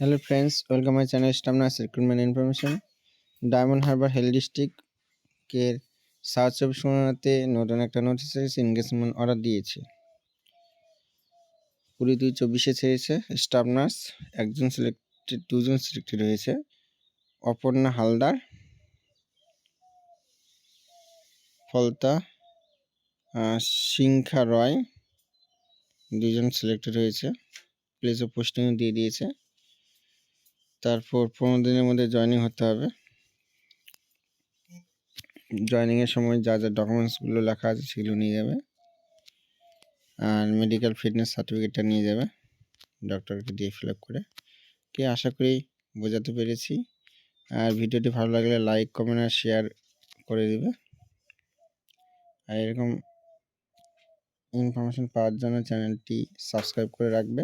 Hello friends, welcome my channel Stamnas Recruitment Information. Diamond Harbour health ডিস্ট্রিক্টের south চব্বিশ পরগনাতে নতুন একটা নোটিশ এসেছে, এনগেজমেন্ট অর্ডার দিয়েছে। 20-2-24 ছেড়েছে। স্টাফ নার্স দুজন সিলেক্টেড হয়েছে। অপর্ণা হালদার, ফলতা সিংখা রয় দুজন সিলেক্টেড হয়েছে। প্লেস অফ পোস্টিং দিয়ে দিয়েছে। তারপর 15 দিনের মধ্যে জয়েনিং হতে হবে। জয়েনিংয়ের সময় যা যা ডকুমেন্টসগুলো লেখা আছে সেগুলো নিয়ে যাবে, আর মেডিকেল ফিটনেস সার্টিফিকেটটা নিয়ে যাবে ডক্টরকে দিয়ে ফিল আপ করে। আশা করি বোঝাতে পেরেছি। আর ভিডিওটি ভালো লাগলে লাইক, কমেন্ট আর শেয়ার করে দেবে। আর এরকম ইনফরমেশন পাওয়ার জন্য চ্যানেলটি সাবস্ক্রাইব করে রাখবে।